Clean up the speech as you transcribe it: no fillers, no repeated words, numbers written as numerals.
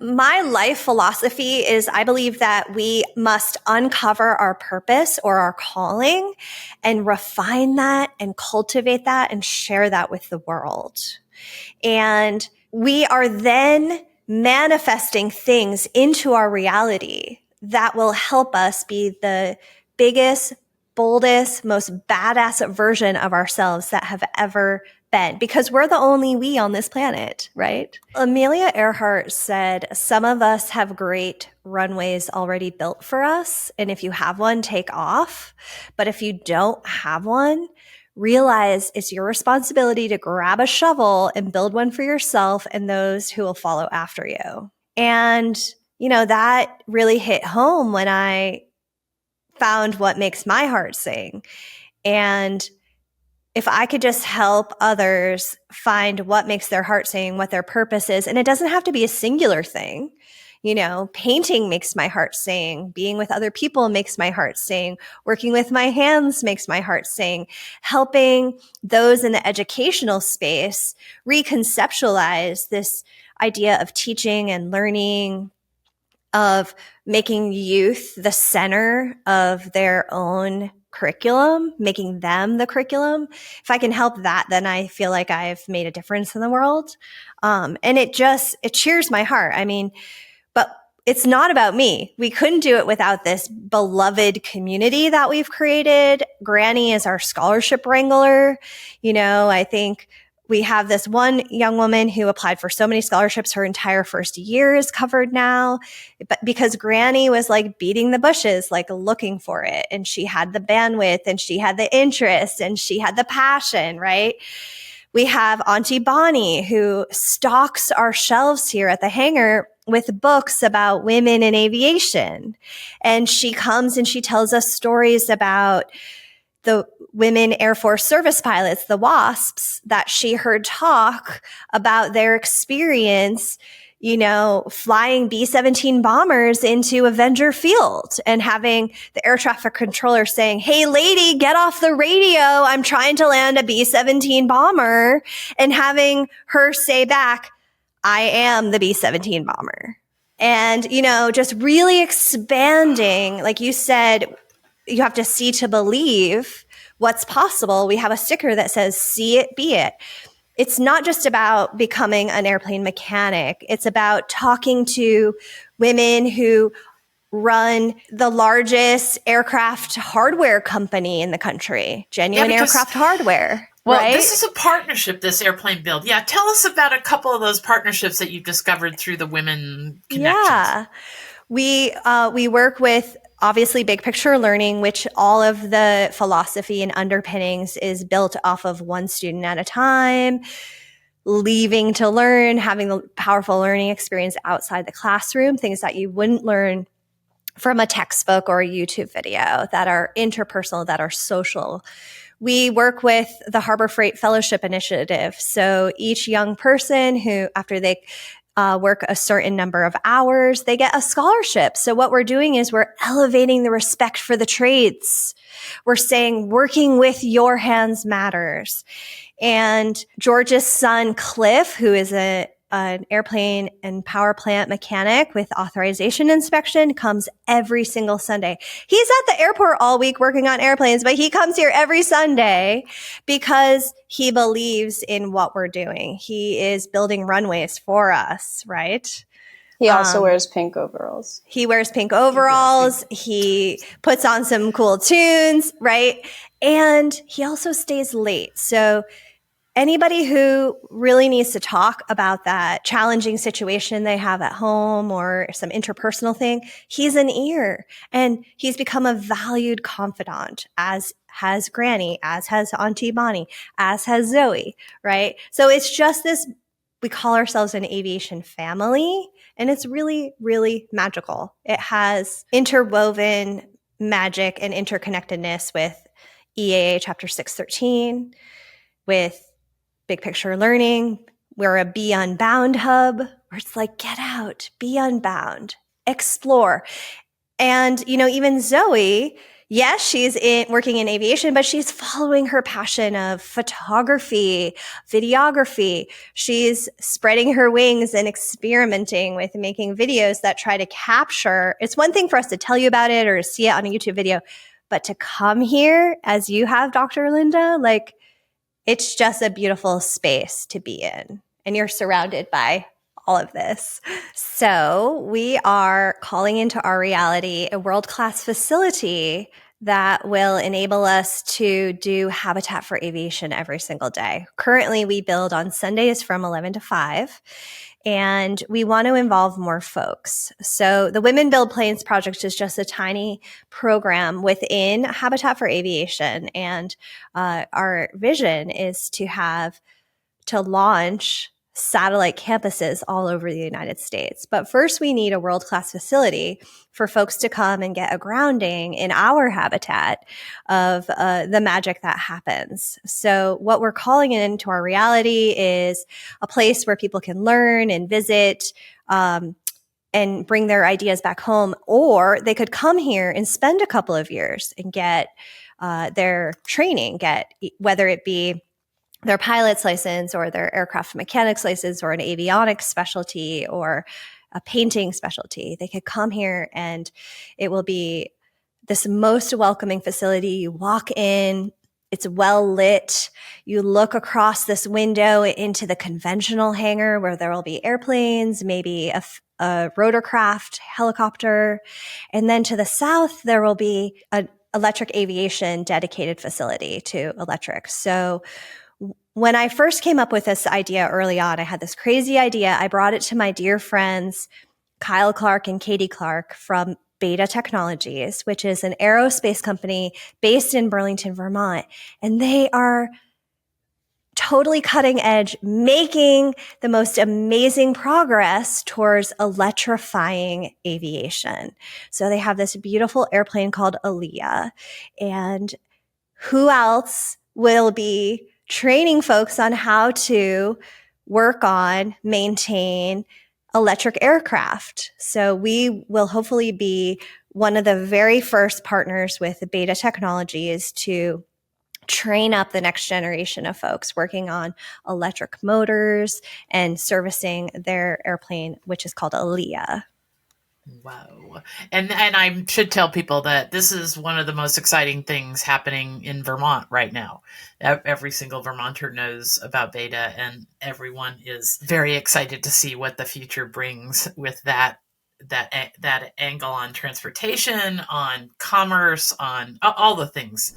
My life philosophy is I believe that we must uncover our purpose or our calling and refine that and cultivate that and share that with the world. And we are then manifesting things into our reality that will help us be the biggest, boldest, most badass version of ourselves that have ever been, because we're the only we on this planet, right? Amelia Earhart said, some of us have great runways already built for us. And if you have one, take off. But if you don't have one, realize it's your responsibility to grab a shovel and build one for yourself and those who will follow after you. And, that really hit home when I found what makes my heart sing. And if I could just help others find what makes their heart sing, what their purpose is, and it doesn't have to be a singular thing. Painting makes my heart sing. Being with other people makes my heart sing. Working with my hands makes my heart sing. Helping those in the educational space reconceptualize this idea of teaching and learning, of making youth the center of their own curriculum, making them the curriculum. If I can help that, then I feel like I've made a difference in the world. And it cheers my heart. But it's not about me. We couldn't do it without this beloved community that we've created. Granny is our scholarship wrangler. I think we have this one young woman who applied for so many scholarships. Her entire first year is covered now, but because Granny was like beating the bushes, like looking for it. And she had the bandwidth and she had the interest and she had the passion, right? We have Auntie Bonnie, who stocks our shelves here at the hangar with books about women in aviation. And she comes and she tells us stories about the women Air Force service pilots, the WASPs, that she heard talk about their experience, flying B-17 bombers into Avenger Field and having the air traffic controller saying, "Hey lady, get off the radio. I'm trying to land a B-17 bomber." And having her say back, "I am the B-17 bomber." And, just really expanding, like you said, you have to see to believe what's possible. We have a sticker that says, "See it, be it." It's not just about becoming an airplane mechanic. It's about talking to women who run the largest aircraft hardware company in the country, Genuine Aircraft Hardware. Well, right? This is a partnership, this airplane build. Yeah, tell us about a couple of those partnerships that you've discovered through the women connections. Yeah, we work with obviously Big Picture Learning, which all of the philosophy and underpinnings is built off of one student at a time, leaving to learn, having the powerful learning experience outside the classroom, things that you wouldn't learn from a textbook or a YouTube video, that are interpersonal, that are social. We work with the Harbor Freight Fellowship Initiative. So each young person who, after they work a certain number of hours, they get a scholarship. So what we're doing is we're elevating the respect for the trades. We're saying working with your hands matters. And George's son, Cliff, who is an airplane and power plant mechanic with authorization inspection, comes every single Sunday. He's at the airport all week working on airplanes, but he comes here every Sunday because he believes in what we're doing. He is building runways for us, right? He also wears pink overalls. He wears pink overalls. He puts on some cool tunes, right? And he also stays late. So anybody who really needs to talk about that challenging situation they have at home or some interpersonal thing, he's an ear. And he's become a valued confidant, as has Granny, as has Auntie Bonnie, as has Zoe, right? So it's just this, we call ourselves an aviation family, and it's really, really magical. It has interwoven magic and interconnectedness with EAA Chapter 613, with Big Picture Learning. We're a Be Unbound hub, where it's like, get out, be unbound, explore. And, even Zoe, Yes, she's working in aviation, but she's following her passion of photography, videography. She's spreading her wings and experimenting with making videos that try to capture. It's one thing for us to tell you about it or to see it on a YouTube video, but to come here as you have, Dr. Linda, like it's just a beautiful space to be in. And you're surrounded by all of this. So we are calling into our reality a world-class facility that will enable us to do Habitat for Aviation every single day. Currently, we build on Sundays from 11 to 5, and we want to involve more folks. So the Women Build Planes project is just a tiny program within Habitat for Aviation, and our vision is to launch satellite campuses all over the United States. But first, we need a world-class facility for folks to come and get a grounding in our habitat of the magic that happens. So what we're calling it into our reality is a place where people can learn and visit, and bring their ideas back home, or they could come here and spend a couple of years and get their training, whether it be their pilot's license or their aircraft mechanics license or an avionics specialty or a painting specialty. They could come here and it will be this most welcoming facility. You walk in, it's well lit. You look across this window into the conventional hangar where there will be airplanes, maybe a rotorcraft, helicopter. And then to the south, there will be an electric aviation dedicated facility to electric. So when I first came up with this idea early on, I had this crazy idea. I brought it to my dear friends, Kyle Clark and Katie Clark from Beta Technologies, which is an aerospace company based in Burlington, Vermont. And they are totally cutting edge, making the most amazing progress towards electrifying aviation. So they have this beautiful airplane called Aaliyah. And who else will be training folks on how to work on, maintain electric aircraft? So we will hopefully be one of the very first partners with Beta Technologies to train up the next generation of folks working on electric motors and servicing their airplane, which is called Aaliyah. Wow. And I should tell people that this is one of the most exciting things happening in Vermont right now. Every single Vermonter knows about Beta, and everyone is very excited to see what the future brings with that angle on transportation, on commerce, on all the things.